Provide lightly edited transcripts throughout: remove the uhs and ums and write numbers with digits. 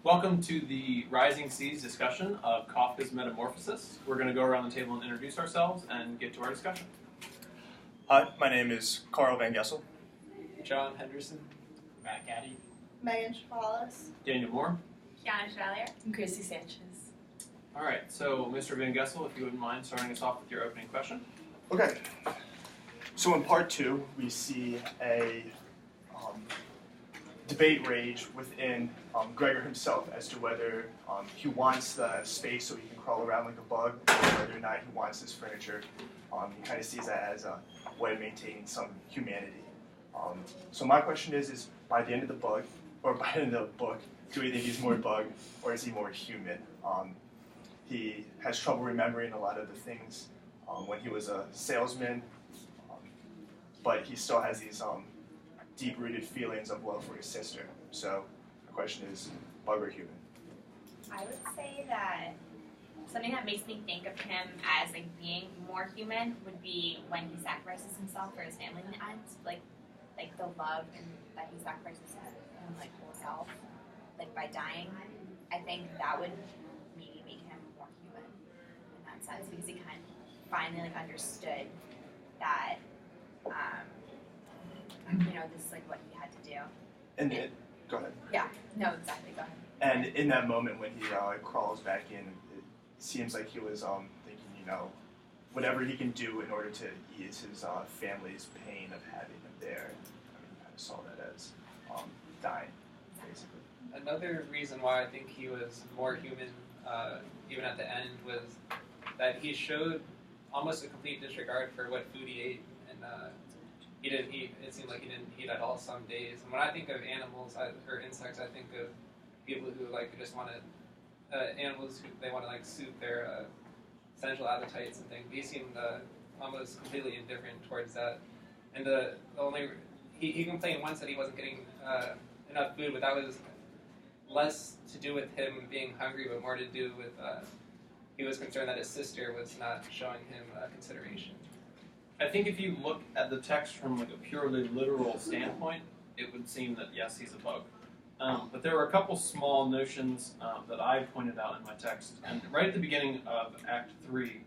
Welcome to the Rising Seas discussion of Kafka's Metamorphosis. We're going to go around the table and introduce ourselves and get to our discussion. Hi, my name is Carl Van Gessel. John Henderson. Matt Gaddy. Megan Chavalis. Daniel Moore. Kiana Chevalier. And Chrissy Sanchez. All right, so Mr. Van Gessel, if you wouldn't mind starting us off with your opening question. Okay. So in part two, we see a debate rage within Gregor himself as to whether he wants the space so he can crawl around like a bug, or whether or not he wants this furniture. He kind of sees that as a way of maintaining some humanity. So my question is by the end of the book, do we think he's more bug or is he more human? He has trouble remembering a lot of the things when he was a salesman, but he still has these deep-rooted feelings of love for his sister. So the question is, bug or human? I would say that something that makes me think of him as being more human would be when he sacrifices himself for his family in the end, like the love and that he sacrifices himself, by dying. I think that would maybe make him more human in that sense because he kind of finally understood that this is what he had to do. And go ahead. Yeah, no, exactly. Go ahead. And in that moment when he crawls back in, it seems like he was thinking, whatever he can do in order to ease his family's pain of having him there. He kind of saw that as dying, basically. Another reason why I think he was more human, even at the end, was that he showed almost a complete disregard for what food he ate, and he didn't eat. It seemed like he didn't eat at all some days. And when I think of animals or insects, I think of people who just want to animals who they want to soothe their sensual appetites and things. He seemed almost completely indifferent towards that. And the only he complained once that he wasn't getting enough food, but that was less to do with him being hungry, but more to do with he was concerned that his sister was not showing him consideration. I think if you look at the text from a purely literal standpoint, it would seem that yes, he's a bug. But there were a couple small notions that I pointed out in my text, and right at the beginning of Act 3,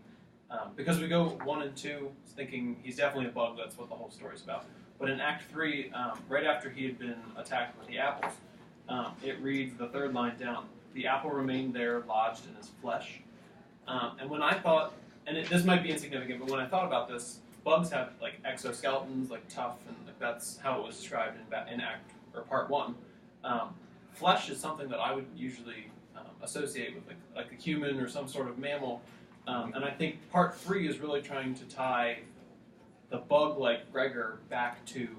because we go 1 and 2 thinking he's definitely a bug, that's what the whole story's about. But in Act 3, right after he had been attacked with the apples, it reads the third line down, the apple remained there lodged in his flesh. And when I thought, and this might be insignificant, but when I thought about this, bugs have exoskeletons, tough, and that's how it was described in Act or Part 1. Flesh is something that I would usually associate with a human or some sort of mammal, and I think Part 3 is really trying to tie the bug like Gregor back to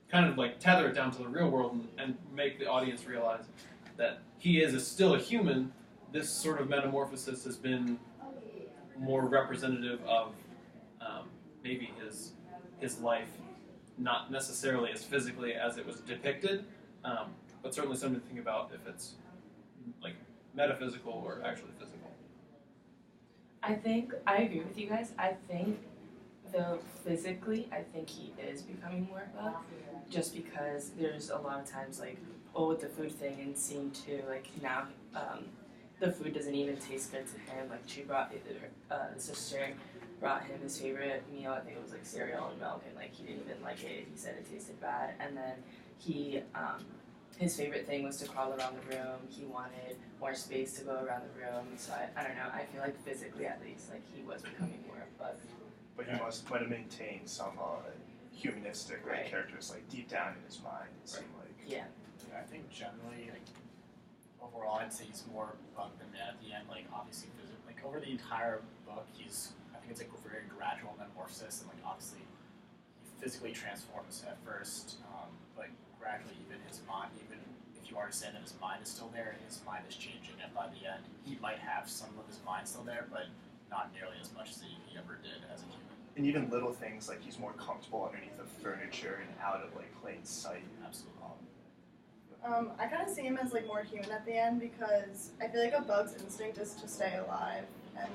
kind of tether it down to the real world and make the audience realize that he is still a human. This sort of metamorphosis has been more representative of maybe his life, not necessarily as physically as it was depicted, but certainly something to think about if it's metaphysical or actually physical. I think I agree with you guys. I think though physically, I think he is becoming more bug, just because there's a lot of times with the food thing and seeing too now the food doesn't even taste good to him. She brought his sister brought him his favorite meal. I think it was cereal and milk, and he didn't even like it. He said it tasted bad, and then he his favorite thing was to crawl around the room. He wanted more space to go around the room. So I don't know. I feel physically at least he was becoming more bug. But he must have maintained some humanistic characters deep down in his mind. It seemed like. Yeah. I think generally, overall, I'd say he's more bug than man at the end. Obviously, over the entire book, I think it's a very gradual metamorphosis, and obviously, he physically transforms at first, but gradually, even his mind, even if you understand that his mind is still there, his mind is changing, and by the end, he might have some of his mind still there, but not nearly as much as he ever did as a human. And even little things he's more comfortable underneath the furniture and out of plain sight. Absolutely. I kind of see him as more human at the end because I feel a bug's instinct is to stay alive and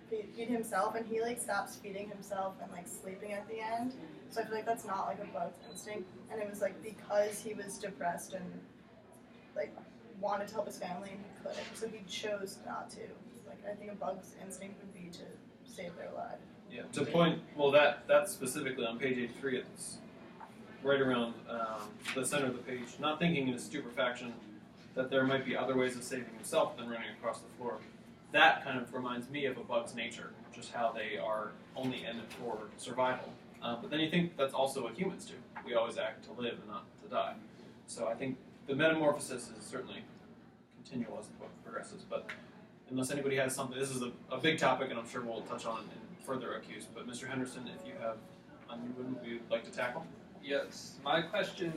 feed himself, and he stops feeding himself and sleeping at the end. So I feel that's not a bug's instinct, and it was because he was depressed and like wanted to help his family and he couldn't, so he chose not to. Like I think a bug's instinct would be to save their life. Yeah. To point, well, that's specifically on page 83. It's right around the center of the page. Not thinking in a stupefaction that there might be other ways of saving himself than running across the floor. That kind of reminds me of a bug's nature, just how they are only in it for survival. But then you think that's also what humans do. We always act to live and not to die. So I think the metamorphosis is certainly continual as the book progresses. But unless anybody has something, this is a big topic, and I'm sure we'll touch on it in further accused. But Mr. Henderson, if you have a new one you'd like to tackle? Yes. My question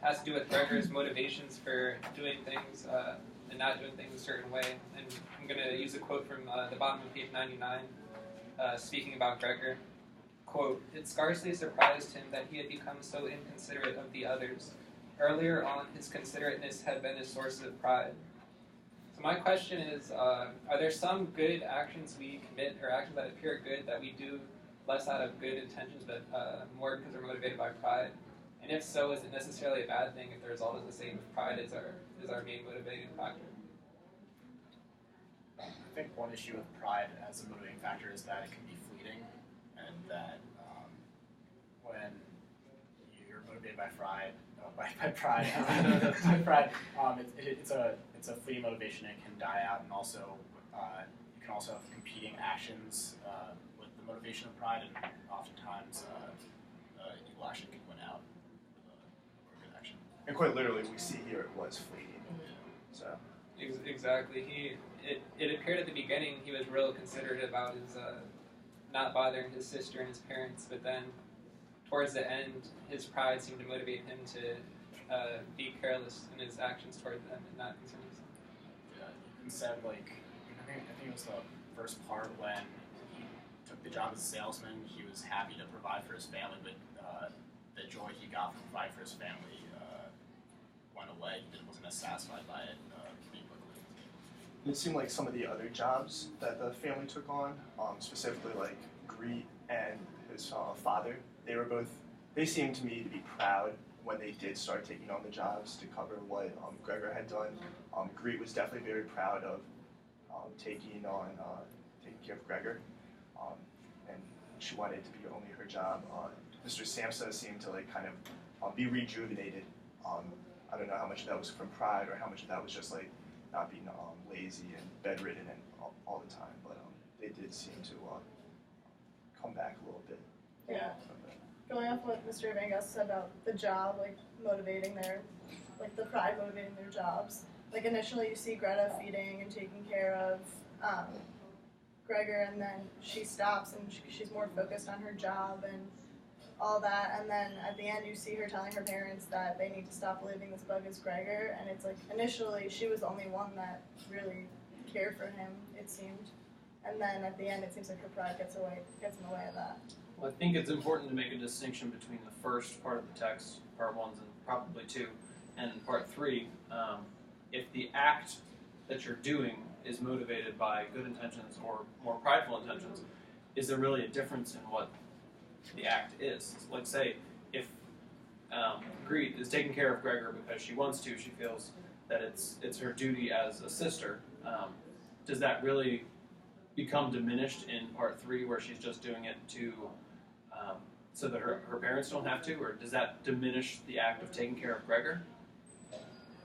has to do with Gregor's motivations for doing things and not doing things a certain way. And I'm going to use a quote from the bottom of page 99, speaking about Gregor. Quote, "It scarcely surprised him that he had become so inconsiderate of the others. Earlier on, his considerateness had been a source of pride." So my question is, are there some good actions we commit, or actions that appear good, that we do less out of good intentions, but more because we're motivated by pride? And if so, is it necessarily a bad thing if the result is the same if pride is our main motivating factor? I think one issue with pride as a motivating factor is that it can be fleeting, and that when you're motivated by pride, it's a fleeting motivation. It can die out, and also you can also have competing actions with the motivation of pride, and oftentimes evil action can win out over good action. And quite literally, we see here it was fleeting. So Exactly. It appeared at the beginning he was real considerate about his not bothering his sister and his parents, but then towards the end, his pride seemed to motivate him to be careless in his actions toward them and not concern himself. Yeah, instead, like I think it was the first part when he took the job as a salesman. He was happy to provide for his family, but the joy he got from providing for his family went away. He wasn't as satisfied by it pretty quickly. it seemed like some of the other jobs that the family took on, specifically like Greet and his father, they seemed to me to be proud when they did start taking on the jobs to cover what Gregor had done. Greet was definitely very proud of taking care of Gregor, and she wanted it to be only her job. Mr. Samsa seemed to like kind of be rejuvenated. I don't know how much of that was from pride or how much of that was just like not being lazy and bedridden and all the time, but they did seem to come back a little bit. Yeah. Going off what Mr. Evangas said about the job, like motivating the pride motivating their jobs. Like initially you see Greta feeding and taking care of Gregor, and then she stops and she's more focused on her job and all that, and then at the end you see her telling her parents that they need to stop believing this bug is Gregor, and it's like initially she was the only one that really cared for him, it seemed, and then at the end it seems like her pride gets in the way of that. Well, I think it's important to make a distinction between the first part of the text, part 1 and probably 2, and part 3. If the act that you're doing is motivated by good intentions or more prideful intentions, is there really a difference in what the act is? Like say, if Greet is taking care of Gregor because she wants to, she feels that it's her duty as a sister, does that really become diminished in part 3 where she's just doing it to so that her parents don't have to, or does that diminish the act of taking care of Gregor?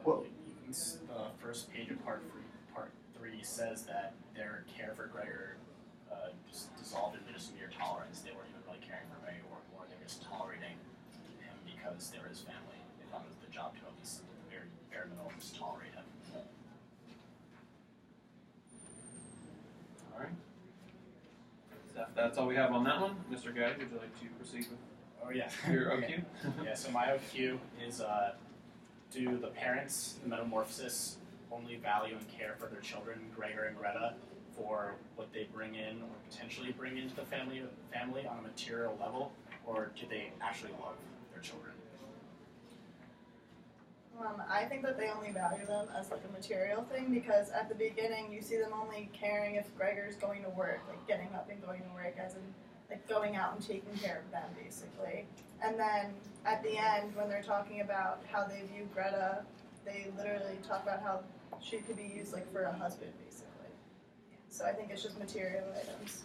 Well, the first page of part 3 says that their care for Gregor just dissolved into just mere tolerance. They weren't even really caring for Gregor, or they were just tolerating him because they were his family. They thought it was the job to at least at the very bare minimum just tolerate him. All right. So if that's all we have on that one. Mr. Guy, would you like to proceed with Oh yeah. your Okay. OQ? Yeah, so my OQ is do the parents in the metamorphosis only value and care for their children, Gregor and Greta, for what they bring in or potentially bring into the family on a material level, or do they actually love their children? I think that they only value them as like a material thing, because at the beginning you see them only caring if Gregor's going to work, like getting up and going to work, as in like going out and taking care of them basically. And then at the end when they're talking about how they view Greta, they literally talk about how she could be used like for a husband, basically. So I think it's just material items.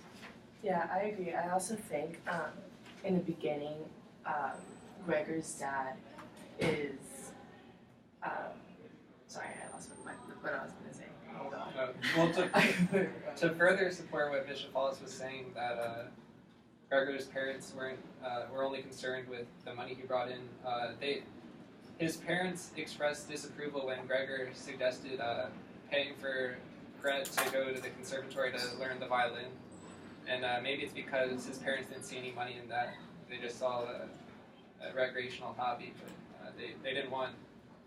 Yeah, I agree. I also think in the beginning, Gregor's dad is. Sorry, I lost what I was going to say. Hold on. Well, to further support what Bishop Wallace was saying, that Gregor's parents were only concerned with the money he brought in. His parents expressed disapproval when Gregor suggested paying for Gret to go to the conservatory to learn the violin, and maybe it's because his parents didn't see any money in that. They just saw a recreational hobby, but they didn't want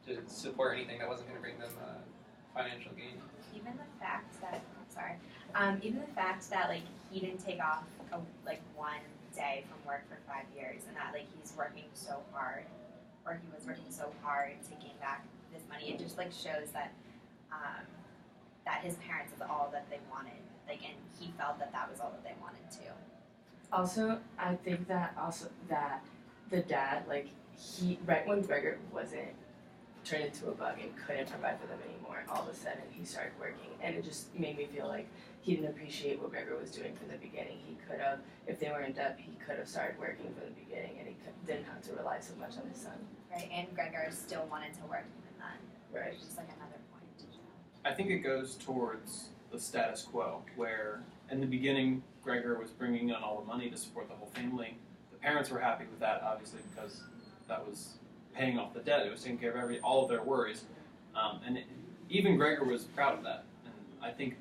to support anything that wasn't going to bring them financial gain. Even the fact that like he didn't take off like one day from work for 5 years, and that like he's working so hard, or he was working so hard to gain back this money, it just like shows that that his parents is all that they wanted, like, and he felt that that was all that they wanted too. Also, I think that the dad, like, right when Gregor wasn't turned into a bug and couldn't provide for them anymore, all of a sudden he started working, and it just made me feel like he didn't appreciate what Gregor was doing from the beginning. He could have, if they were in debt, he could have started working from the beginning, and he didn't have to rely so much on his son. Right, and Gregor still wanted to work even then. Right. Which is like another point to show. I think it goes towards the status quo, where in the beginning, Gregor was bringing in all the money to support the whole family. The parents were happy with that, obviously, because that was paying off the debt. It was taking care of all of their worries. Even Gregor was proud of that. And I think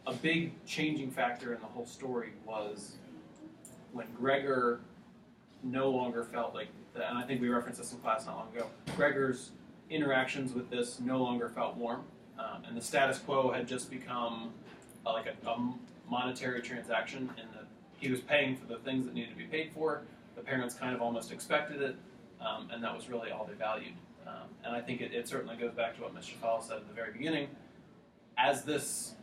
a big changing factor in the whole story was when Gregor no longer felt like that, and I think we referenced this in class not long ago, Gregor's interactions with this no longer felt warm, and the status quo had just become like a monetary transaction, in that he was paying for the things that needed to be paid for. The parents kind of almost expected it, and that was really all they valued. And I think it certainly goes back to what Mr. Fowler said at the very beginning. As this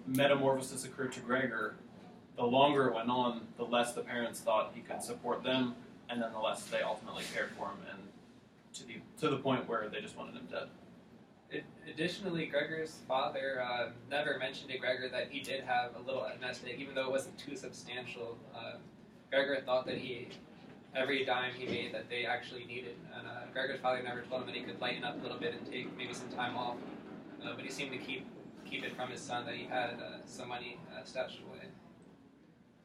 metamorphosis occurred to Gregor, the longer it went on, the less the parents thought he could support them, and then the less they ultimately cared for him, and to the point where they just wanted him dead. Additionally, Gregor's father never mentioned to Gregor that he did have a little nest egg, even though it wasn't too substantial. Gregor thought that every dime he made that they actually needed, and Gregor's father never told him that he could lighten up a little bit and take maybe some time off, but he seemed to keep it from his son that he had some money stashed away.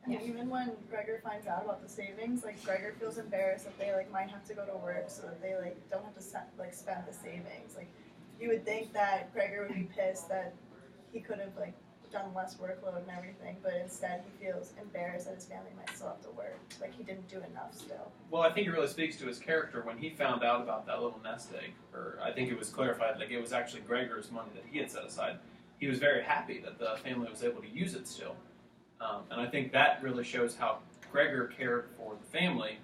And even when Gregor finds out about the savings, like Gregor feels embarrassed that they like might have to go to work so that they like don't have to spend the savings. Like you would think that Gregor would be pissed that he could have like done less workload and everything, but instead he feels embarrassed that his family might still have to work. Like he didn't do enough still. Well, I think it really speaks to his character when he found out about that little nest egg, or I think it was clarified, like it was actually Gregor's money that he had set aside. He was very happy that the family was able to use it still. And I think that really shows how Gregor cared for the family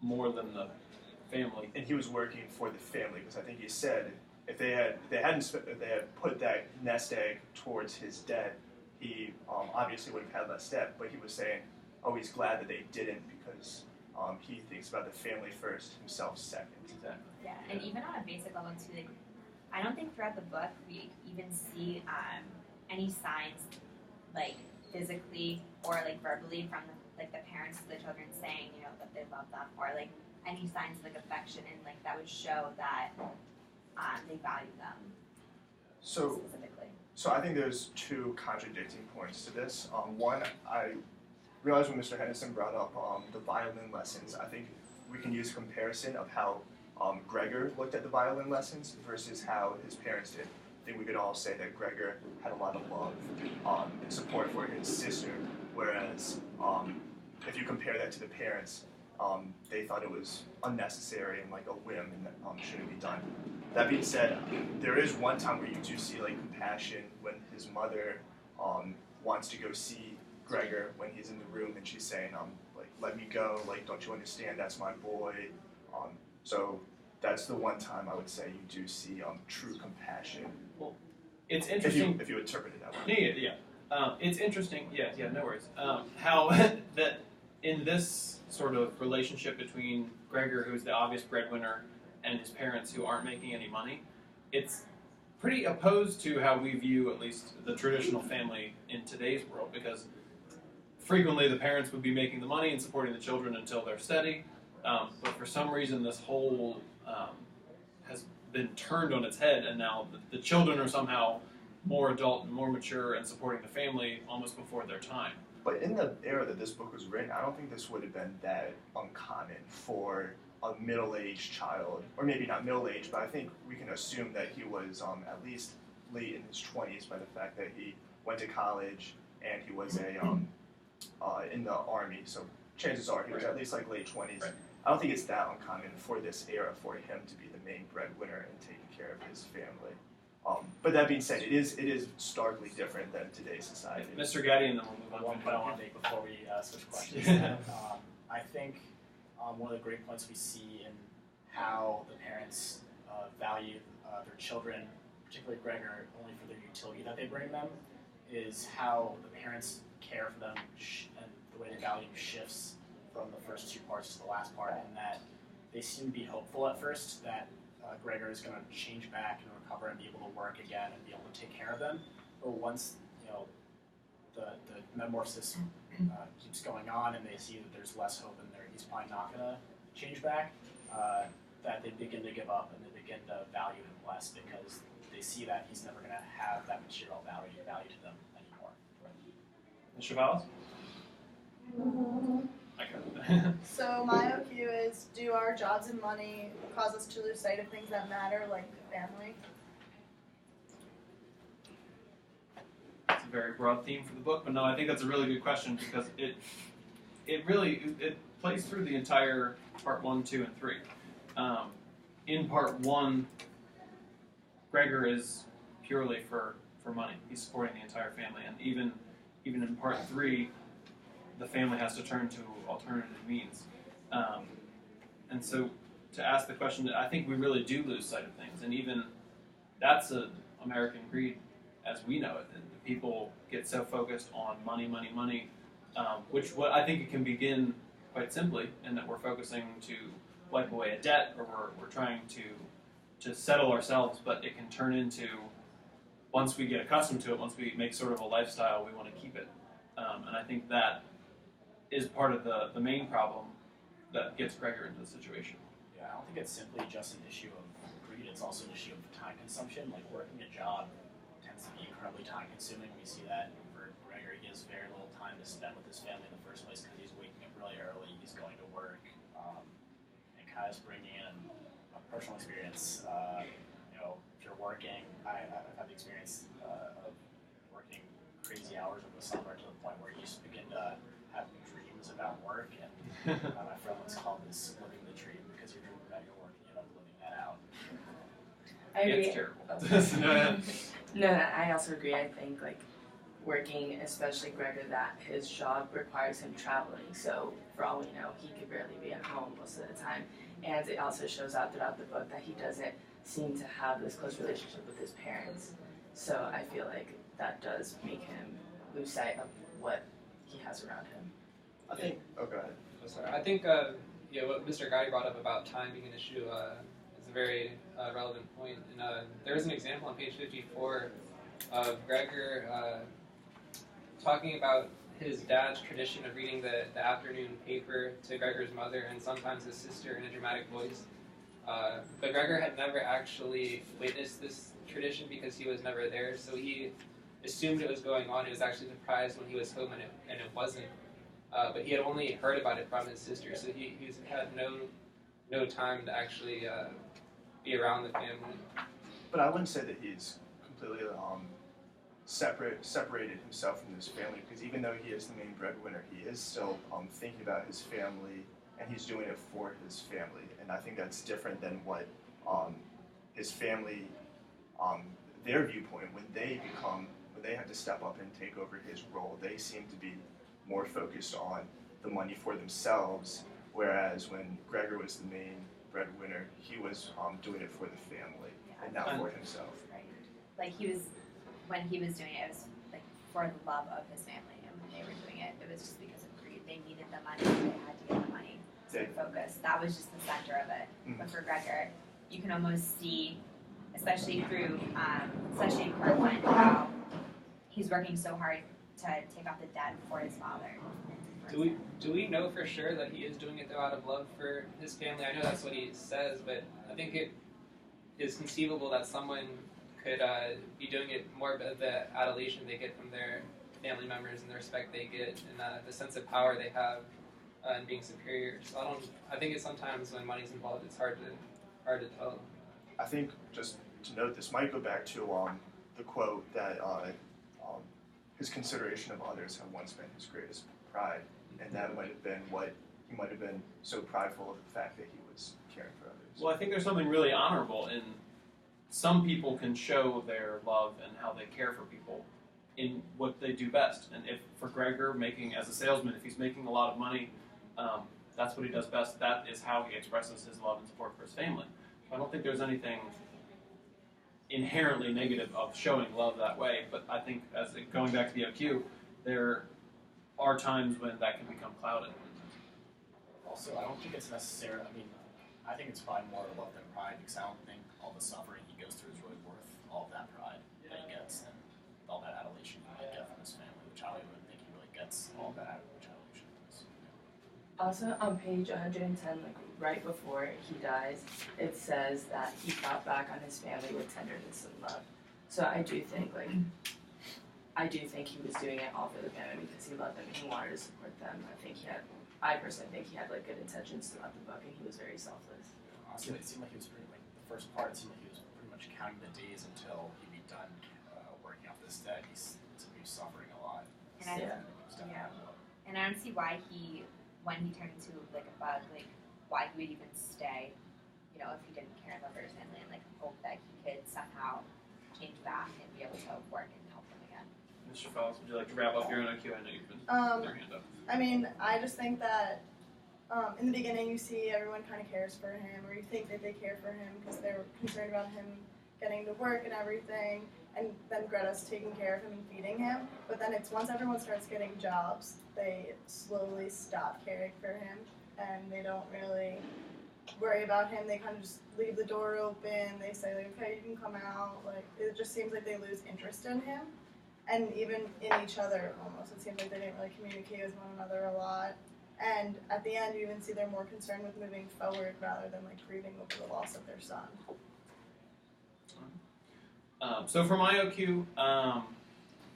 more than the family. And he was working for the family, because I think he said if they had put that nest egg towards his debt, he obviously would have had less debt. But he was saying, oh, he's glad that they didn't, because he thinks about the family first, himself second. Exactly. Yeah, and even on a basic level too, like I don't think throughout the book we even see any signs like physically or like verbally from the parents to the children saying, you know, that they love them, or like any signs of like affection, and like that would show that they value them specifically. So I think there's two contradicting points to this. One, I realized when Mr. Henderson brought up the violin lessons, I think we can use a comparison of how Gregor looked at the violin lessons versus how his parents did. I think we could all say that Gregor had a lot of love and support for his sister, whereas if you compare that to the parents, they thought it was unnecessary and like a whim and shouldn't be done. That being said, there is one time where you do see like compassion when his mother wants to go see Gregor when he's in the room, and she's saying, like, let me go, like, don't you understand, that's my boy. So that's the one time I would say you do see true compassion. Well, it's interesting if you interpret it that way. Yeah. It's interesting. Yeah. No worries. How that in this sort of relationship between Gregor, who's the obvious breadwinner, and his parents who aren't making any money, it's pretty opposed to how we view at least the traditional family in today's world, because frequently the parents would be making the money and supporting the children until they're steady. But for some reason, this whole has been turned on its head, and now the children are somehow more adult and more mature and supporting the family almost before their time. But in the era that this book was written, I don't think this would have been that uncommon for a middle-aged child, or maybe not middle-aged, but I think we can assume that he was at least late in his 20s by the fact that he went to college and he was in the army, so chances are he was at least like late 20s. Right. I don't think it's that uncommon for this era for him to be the main breadwinner and taking care of his family. But that being said, it is starkly different than today's society. Mr. Gaddy, and then we'll move on. One point I want to make before we switch questions. I think one of the great points we see in how the parents value their children, particularly Gregor, only for their utility that they bring them, is how the parents care for them and the way they value shifts from the first two parts to the last part, and that they seem to be hopeful at first that Gregor is going to change back and recover and be able to work again and be able to take care of them. But once the metamorphosis keeps going on and they see that there's less hope and he's probably not going to change back, that they begin to give up and they begin to value him less because they see that he's never going to have that material value to them anymore. Mr. Vallis? So my OQ is, do our jobs and money cause us to lose sight of things that matter, like family? It's a very broad theme for the book, but no, I think that's a really good question because it really plays through the entire part 1, 2, and 3. In part 1, Gregor is purely for money. He's supporting the entire family, and even in part 3, the family has to turn to alternative means. And so to ask the question, I think we really do lose sight of things. And even that's American greed as we know it. And people get so focused on money, what I think it can begin quite simply in that we're focusing to wipe away a debt, or we're trying to settle ourselves, but it can turn into, once we get accustomed to it, once we make sort of a lifestyle, we want to keep it. And I think that is part of the main problem that gets Gregor into the situation. Yeah, I don't think it's simply just an issue of greed, it's also an issue of time consumption. Like working a job tends to be incredibly time consuming. We see that for Gregor, he has very little time to spend with his family in the first place because he's waking up really early, he's going to work, and kind of bringing in a personal experience. If you're working, I've had the experience of working crazy hours over the summer to the point where you just begin to have dreams about work, and my friend once called this living the dream because you're dreaming about your work and you end up living that out. I agree. It's terrible. No, I also agree. I think like working, especially Gregor, that his job requires him traveling. So for all we know, he could barely be at home most of the time. And it also shows out throughout the book that he doesn't seem to have this close relationship with his parents. So I feel like that does make him lose sight of what he has around him. I think. Oh, go ahead. Sorry. I think what Mr. Gotti brought up about time being an issue is a very relevant point. And there is an example on page 54 of Gregor talking about his dad's tradition of reading the afternoon paper to Gregor's mother and sometimes his sister in a dramatic voice. But Gregor had never actually witnessed this tradition because he was never there, so he assumed it was going on. He was actually surprised when he was home and it wasn't. But he had only heard about it from his sister, so he had no time to actually be around the family. But I wouldn't say that he's completely separated himself from his family, because even though he is the main breadwinner, he is still thinking about his family, and he's doing it for his family. And I think that's different than what his family, their viewpoint, when they have to step up and take over his role, they seem to be more focused on the money for themselves, whereas when Gregor was the main breadwinner, he was doing it for the family and not for himself. Right. Like when he was doing it, it was like for the love of his family, and when they were doing it, it was just because of greed. They needed the money, they had to get the money. So they focused. That was just the center of it. Mm-hmm. But for Gregor, you can almost see especially especially in part one, how he's working so hard to take off the debt for his father. Do we know for sure that he is doing it though out of love for his family? I know that's what he says, but I think it is conceivable that someone could be doing it more of the adulation they get from their family members and the respect they get and the sense of power they have and being superior. So I think it's sometimes when money's involved, it's hard to tell. I think just to note, this might go back to the quote that his consideration of others have once been his greatest pride, and that might have been what he might have been so prideful of the fact that he was caring for others. Well, I think there's something really honorable in some people can show their love and how they care for people in what they do best. And if for Gregor, making as a salesman, if he's making a lot of money, that's what he does best. That is how he expresses his love and support for his family. I don't think there's anything inherently negative of showing love that way, but I think going back to the OQ, there are times when that can become clouded. Also, I don't think it's necessary. I mean, I think it's probably more love than pride because I don't think all the suffering he goes through is really worth all of that pride that he gets and all that adulation he might get from his family, which I don't even think he really gets all that adulation from his family. Also, on page 110, like right before he dies, it says that he thought back on his family with tenderness and love. So I do think he was doing it all for the family because he loved them and he wanted to support them. I personally think he had like good intentions throughout the book and he was very selfless. Honestly, it seemed like he was pretty, like, the first part, it seemed like he was pretty much counting the days until he'd be done working off this debt. He was suffering a lot. And I don't see why when he turned into like a bug, like why he would even stay, if he didn't care about his family and like hope that he could somehow change that and be able to work and help them again. Mr. Fowles, would you like to wrap up your OQ? I know you've been with your hand up. I mean, I just think that in the beginning you see everyone kind of cares for him, or you think that they care for him because they're concerned about him getting to work and everything, and then Greta's taking care of him and feeding him. But then it's once everyone starts getting jobs, they slowly stop caring for him, and they don't really worry about him. They kind of just leave the door open. They say, like, okay, you can come out. Like, it just seems like they lose interest in him. And even in each other, almost. It seems like they didn't really communicate with one another a lot. And at the end, you even see they're more concerned with moving forward rather than, like, grieving over the loss of their son. So for my OQ,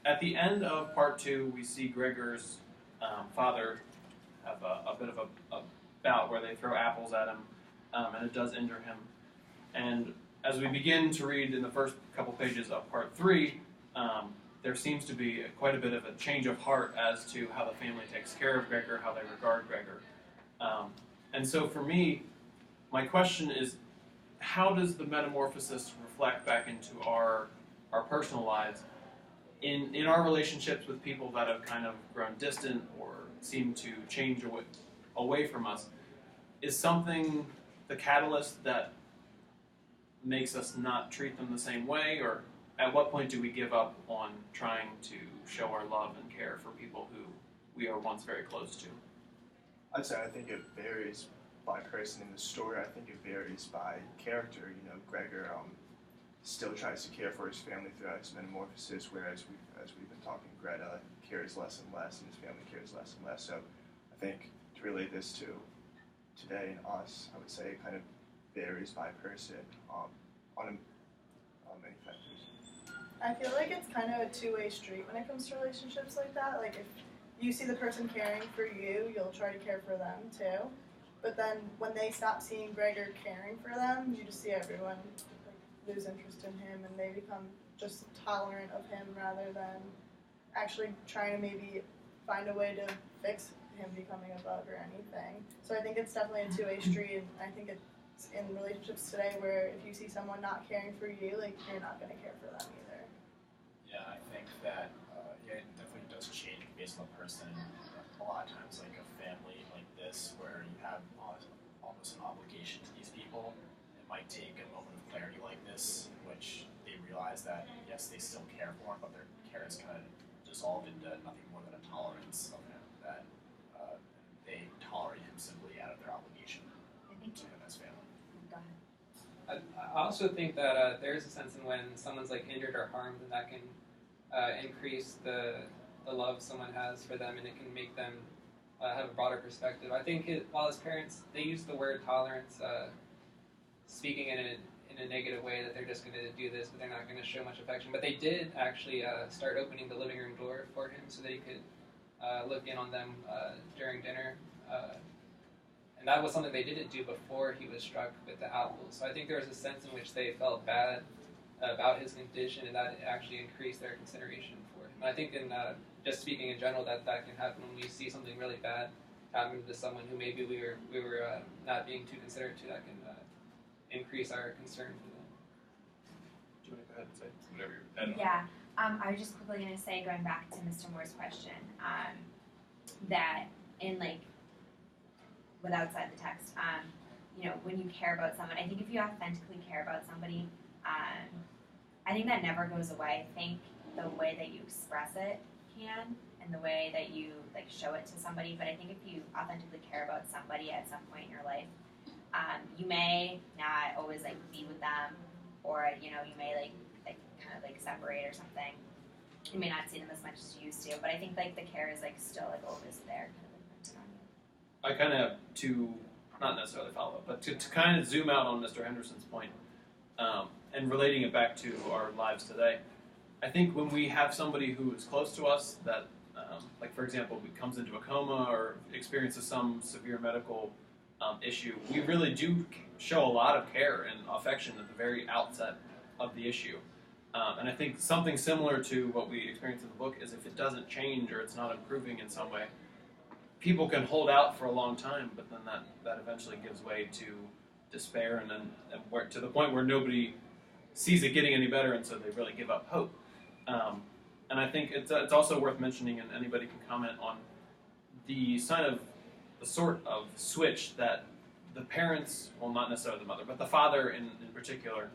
at the end of part 2, we see Gregor's father have a bit of a bout where they throw apples at him, and it does injure him. And as we begin to read in the first couple pages of part 3, there seems to be quite a bit of a change of heart as to how the family takes care of Gregor, how they regard Gregor. And so for me, my question is, how does the metamorphosis reflect back into our personal lives in our relationships with people that have kind of grown distant or seem to change away from us? Is something the catalyst that makes us not treat them the same way, or at what point do we give up on trying to show our love and care for people who we are once very close to? I'd say I think it varies by person in the story. I think it varies by character. Gregor still tries to care for his family throughout his metamorphosis, whereas we've been talking, Greta cares less and less, and his family cares less and less. So I think to relate this to today and us, I would say it kind of varies by person on many factors. I feel like it's kind of a two-way street when it comes to relationships like that. Like, if you see the person caring for you, you'll try to care for them too. But then when they stop seeing Gregor caring for them, you just see everyone lose interest in him, and they become just tolerant of him rather than actually trying to maybe find a way to fix him becoming a bug or anything. So I think it's definitely a two-way street, and I think it's in relationships today where if you see someone not caring for you, like, you're not going to care for them either. Yeah, I think that it definitely does change based on the person. A lot of times, like a family like this, where you have almost an obligation to these people, it might take a moment of clarity like this, in which they realize that yes, they still care for him, but their care is kind of dissolved into nothing more than a tolerance of him. That they tolerate him simply out of their obligation to him as family. Go ahead. I also think that there is a sense in when someone's like injured or harmed, and that can increase the love someone has for them, and it can make them have a broader perspective. I think while as parents, they use the word tolerance, speaking in a negative way, that they're just going to do this, but they're not going to show much affection. But they did actually start opening the living room door for him so that he could look in on them during dinner. And that was something they didn't do before he was struck with the apple. So I think there was a sense in which they felt bad about his condition, and that actually increased their consideration for him. And I think in just speaking in general, that can happen when we see something really bad happen to someone who maybe we were not being too considerate to. That can increase our concern for them. Do you want to go ahead and say whatever you're Yeah. I was just quickly going to say, going back to Mr. Moore's question, that in like, with outside the text, when you care about someone, I think if you authentically care about somebody, I think that never goes away. I think the way that you express it can, and the way that you like show it to somebody. But I think if you authentically care about somebody at some point in your life, you may not always like be with them, or you may like kind of like separate or something. You may not see them as much as you used to, but I think like the care is like still like always there, kind of imprinted on you. I kind of have to, not necessarily follow up, but to kind of zoom out on Mr. Henderson's point, and relating it back to our lives today. I think when we have somebody who is close to us that, like for example, comes into a coma or experiences some severe medical issue, we really do show a lot of care and affection at the very outset of the issue. And I think something similar to what we experience in the book is if it doesn't change or it's not improving in some way, people can hold out for a long time, but then that eventually gives way to despair and to the point where nobody sees it getting any better, and so they really give up hope. And I think it's also worth mentioning, and anybody can comment on the sort of switch that the parents, well, not necessarily the mother, but the father in particular,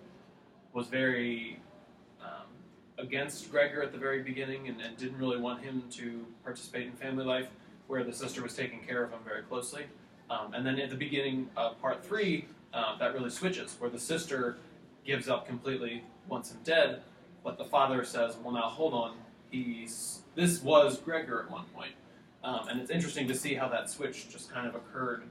was very against Gregor at the very beginning and didn't really want him to participate in family life, where the sister was taking care of him very closely. And then at the beginning of part 3, that really switches, where the sister gives up completely, wants him dead, but the father says, well, now hold on, this was Gregor at one point. And it's interesting to see how that switch just kind of occurred.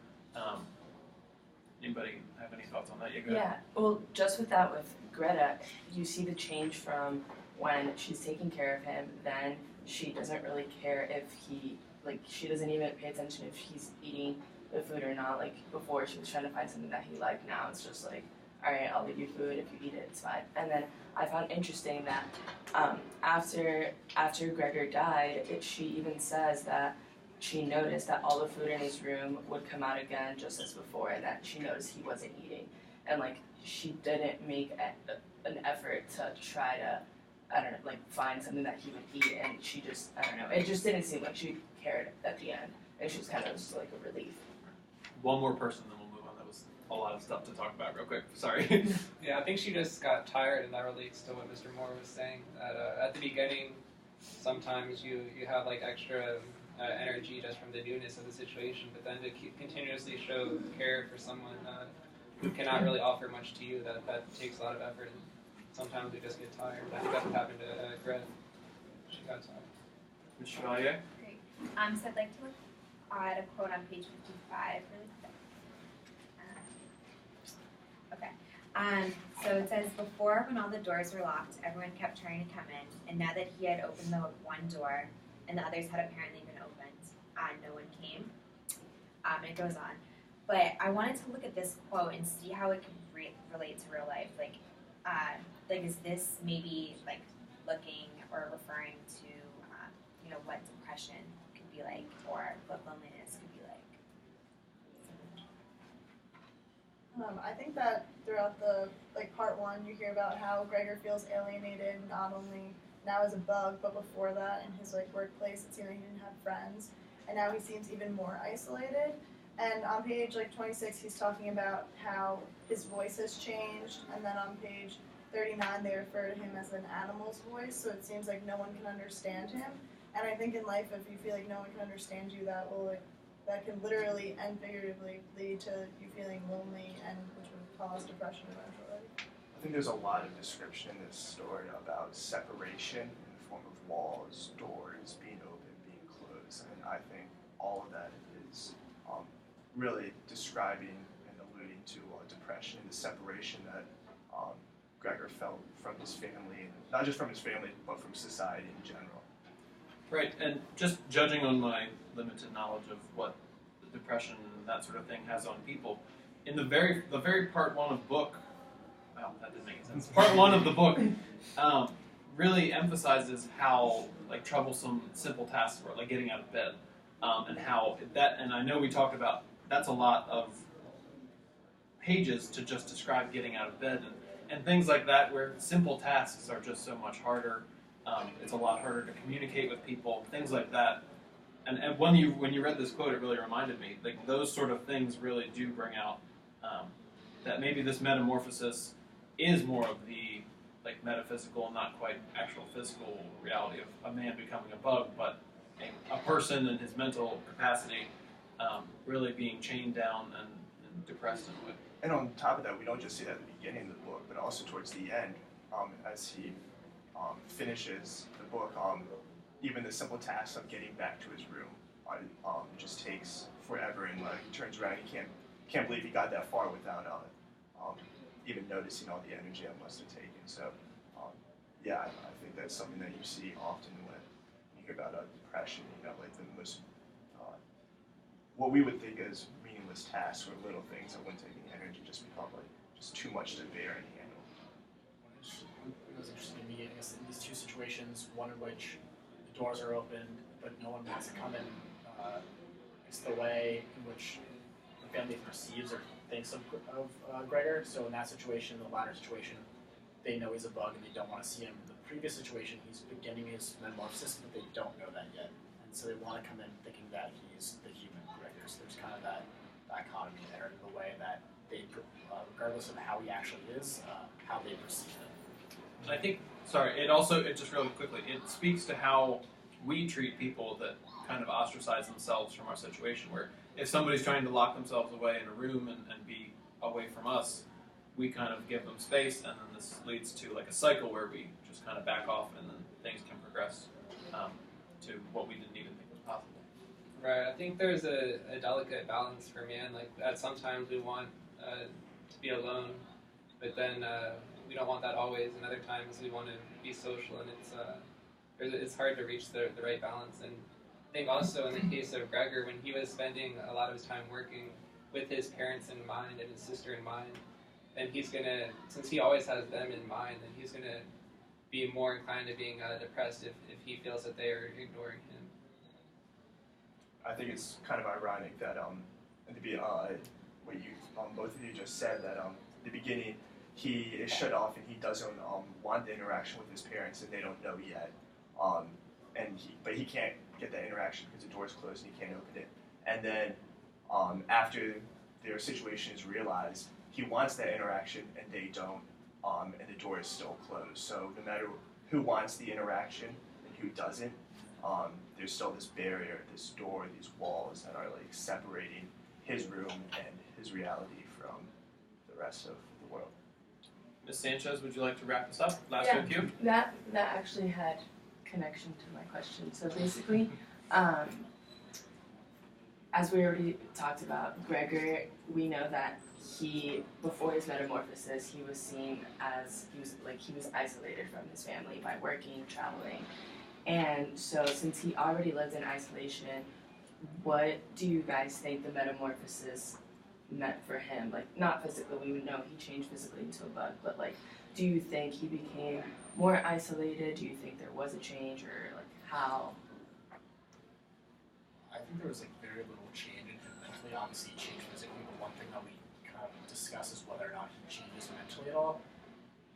Anybody have any thoughts on that? Yeah, go ahead. Yeah, well, just with that, with Greta, you see the change from when she's taking care of him, then she doesn't really care if she doesn't even pay attention if he's eating the food or not. Like, before, she was trying to find something that he liked. Now it's just like, all right, I'll give you food. If you eat it, it's fine. And then I found interesting that after Gregor died, she even says that she noticed that all the food in his room would come out again just as before, and that she noticed he wasn't eating. And, like, she didn't make an effort to try to, I don't know, like, find something that he would eat, and she just, I don't know, it just didn't seem like she cared at the end, and she was kind of just, like, a relief. One more person, then we'll move on. That was a lot of stuff to talk about real quick. Sorry. Yeah, I think she just got tired, and that relates to what Mr. Moore was saying, that at the beginning, sometimes you have, like, extra energy just from the newness of the situation, but then to continuously show care for someone who cannot really offer much to you, that takes a lot of effort, and sometimes we just get tired. I think that's what happened to Greta. She got tired. Ms. Chevalier? Great. So I'd like to look at a quote on page 55 really quick. Okay. So it says, before, when all the doors were locked, everyone kept trying to come in, and now that he had opened the one door, and the others had apparently been opened, no one came. And it goes on. But I wanted to look at this quote and see how it can relate to real life. Like, is this maybe like looking or referring to, what depression could be like, or what loneliness could be like? I think that throughout the part 1, you hear about how Gregor feels alienated, not only now as a bug, but before that in his workplace. It seemed like he didn't have friends, and now he seems even more isolated. And on page 26, he's talking about how his voice has changed, and then on page 39, they refer to him as an animal's voice. So it seems like no one can understand him. And I think in life, if you feel like no one can understand you, that can literally and figuratively lead to you feeling lonely, and which would cause depression eventually. I think there's a lot of description in this story about separation in the form of walls, doors, being open, being closed, and I think all of that is really describing and alluding to depression and the separation that Gregor felt from his family, and not just from his family, but from society in general. Right, and just judging on my limited knowledge of what the depression and that sort of thing has on people, in the very part one of book, well, that didn't make sense. Part one of the book really emphasizes how like troublesome simple tasks were, like getting out of bed, and how that. And I know we talked about that's a lot of pages to just describe getting out of bed and things like that, where simple tasks are just so much harder. It's a lot harder to communicate with people, things like that. And when you read this quote, it really reminded me, like those sort of things really do bring out that maybe this metamorphosis is more of the like metaphysical, not quite actual physical reality of a man becoming a bug, but a person and his mental capacity really being chained down and depressed in a way. And on top of that, we don't just see that at the beginning of the book, but also towards the end, as he finishes the book, even the simple task of getting back to his room just takes forever, and he turns around, he can't believe he got that far without even noticing all the energy it must have taken. So, yeah, I think that's something that you see often when you hear about depression. You know, like the most what we would think as meaningless tasks or little things that wouldn't take any energy just become like just too much to bear and handle. It was interesting to me, I guess, in these two situations, one in which the doors are open, but no one wants to come in. It's the way in which the family perceives or thinks of Gregor. So in that situation, the latter situation, they know he's a bug and they don't want to see him. In the previous situation, he's beginning his metamorphosis, but they don't know that yet. And so they want to come in thinking that he's the human Gregor. So there's kind of that dichotomy there in the way that they, regardless of how he actually is, how they perceive him. I think, it just really quickly, it speaks to how we treat people that kind of ostracize themselves from our situation, where if somebody's trying to lock themselves away in a room and be away from us, we kind of give them space, and then this leads to like a cycle where we just kind of back off, and then things can progress to what we didn't even think was possible. Right, I think there's a delicate balance for man, like that sometimes we want to be alone, but then we don't want that always, and other times we want to be social, and it's hard to reach the right balance. And I think also in the case of Gregor, when he was spending a lot of his time working with his parents in mind and his sister in mind, and he's gonna, since he always has them in mind, then he's gonna be more inclined to being depressed if he feels that they are ignoring him. I think it's kind of ironic that what you both of you just said, that at the beginning he is shut off and he doesn't want the interaction with his parents, and they don't know yet. But he can't get that interaction because the door's closed and he can't open it. And then after their situation is realized, he wants that interaction and they don't, and the door is still closed. So no matter who wants the interaction and who doesn't, there's still this barrier, this door, these walls that are like separating his room and his reality from the rest of the world. Ms. Sanchez, would you like to wrap this up? Last Yeah. cue? That actually had connection to my question. So basically, as we already talked about, Gregor, we know that before his metamorphosis, he was seen as he was isolated from his family by working, traveling, and so since he already lived in isolation, what do you guys think the metamorphosis meant for him? Like, not physically, we would know he changed physically into a bug, but like, do you think he became more isolated? Do you think there was a change, or like how? I think there was like very little change in him mentally. Obviously, he changed physically, but one thing that we kind of discuss is whether or not he changes mentally at all.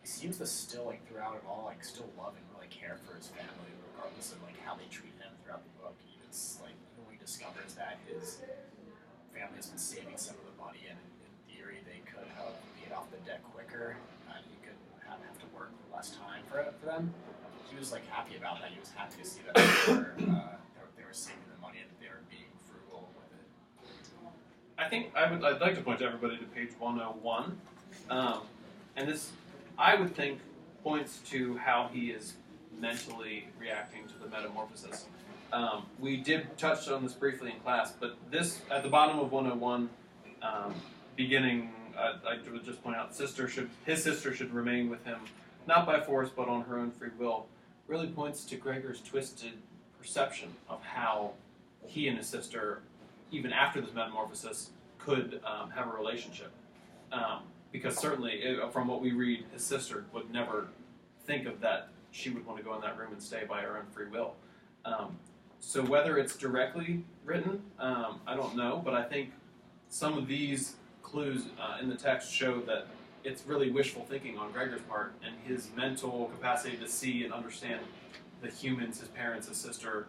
He seems to still, like throughout it all, like still love and really care for his family, regardless of like how they treat him throughout the book. It's like when he discovers that his family has been saving some of the money, and in theory they could have paid off the debt quicker, and he could have to work less time for them. He was like happy about that. He was happy to see that they were saving the money and that they were being frugal with it. I think I'd like to point everybody to page 101, And this, I would think, points to how he is mentally reacting to the metamorphosis. We did touch on this briefly in class, but this, at the bottom of 101, beginning, I would just point out, his sister should remain with him, not by force, but on her own free will, really points to Gregor's twisted perception of how he and his sister, even after this metamorphosis, could have a relationship. Because certainly, from what we read, his sister would never think of that she would want to go in that room and stay by her own free will. So whether it's directly written, I don't know, but I think some of these clues in the text show that it's really wishful thinking on Gregor's part, and his mental capacity to see and understand the humans, his parents, his sister,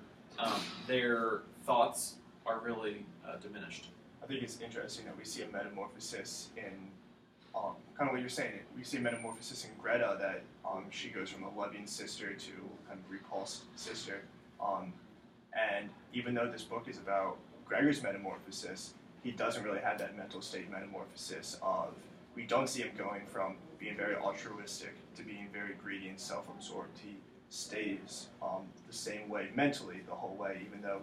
their thoughts are really diminished. I think it's interesting that we see a metamorphosis in kind of what you're saying. We see a metamorphosis in Greta, that she goes from a loving sister to kind of repulsed sister. And even though this book is about Gregor's metamorphosis, he doesn't really have that mental state metamorphosis of, we don't see him going from being very altruistic to being very greedy and self-absorbed. He stays the same way mentally the whole way, even though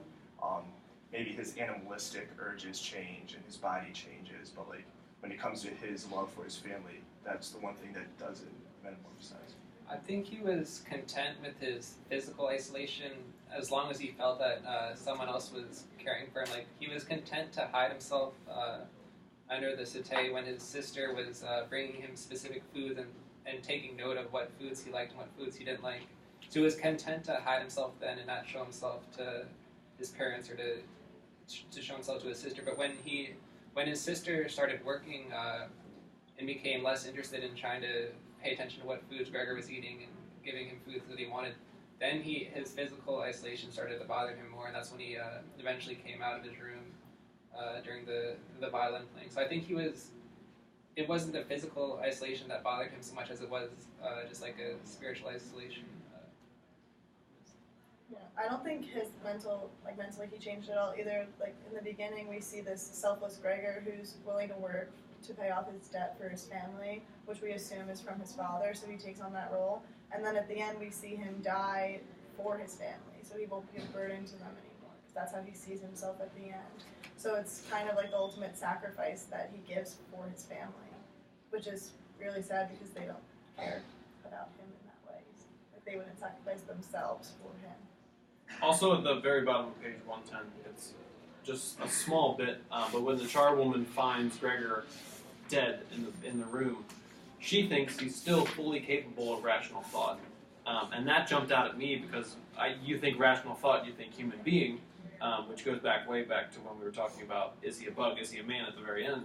maybe his animalistic urges change and his body changes, but like when it comes to his love for his family, that's the one thing that doesn't metamorphosize. I think he was content with his physical isolation as long as he felt that someone else was caring for him. Like, he was content to hide himself under the settee when his sister was bringing him specific foods and taking note of what foods he liked and what foods he didn't like. So he was content to hide himself then and not show himself to his parents or to show himself to his sister. But when his sister started working and became less interested in trying to pay attention to what foods Gregor was eating and giving him foods that he wanted, then his physical isolation started to bother him more, and that's when he eventually came out of his room during the violin playing. So I think it wasn't the physical isolation that bothered him so much as it was just like a spiritual isolation. Yeah, I don't think his mentally he changed at all either. Like, in the beginning, we see this selfless Gregor who's willing to work to pay off his debt for his family, which we assume is from his father, so he takes on that role. And then at the end, we see him die for his family, so he won't be a burden to them anymore, because that's how he sees himself at the end. So it's kind of like the ultimate sacrifice that he gives for his family, which is really sad because they don't care about him in that way. Like, they wouldn't sacrifice themselves for him. Also, at the very bottom of page 110, it's just a small bit, but when the charwoman finds Gregor dead in the room, she thinks he's still fully capable of rational thought. And that jumped out at me because you think rational thought, you think human being, which goes way back to when we were talking about, is he a bug, is he a man at the very end.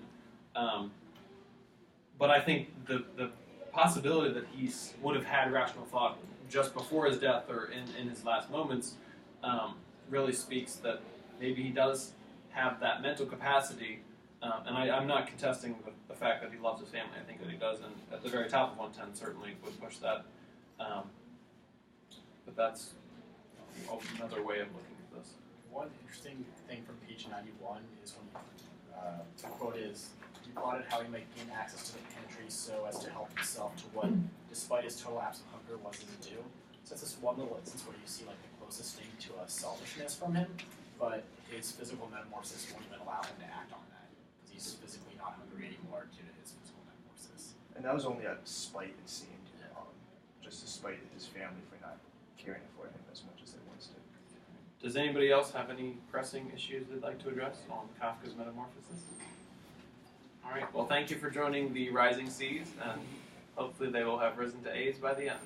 But I think the possibility that he would have had rational thought just before his death or in his last moments really speaks that maybe he does have that mental capacity. And I'm not contesting the fact that he loves his family. I think that he does, and at the very top of 110 certainly would push that. But that's another way of looking at this. One interesting thing from page 91 is when the quote is, "He plotted how he might gain access to the pantry so as to help himself to what, despite his total absence of hunger, wasn't due." So that's this one little instance where you see like the closest thing to a selfishness from him, but his physical metamorphosis won't even allow him to act on that, because he's physically not hungry anymore due to his physical metamorphosis. And that was only a spite, it seemed, just a spite of his family for not caring for him as much as they once did. Does anybody else have any pressing issues they'd like to address on Kafka's Metamorphosis? All right, well, thank you for joining the Rising Seas, and hopefully they will have risen to A's by the end.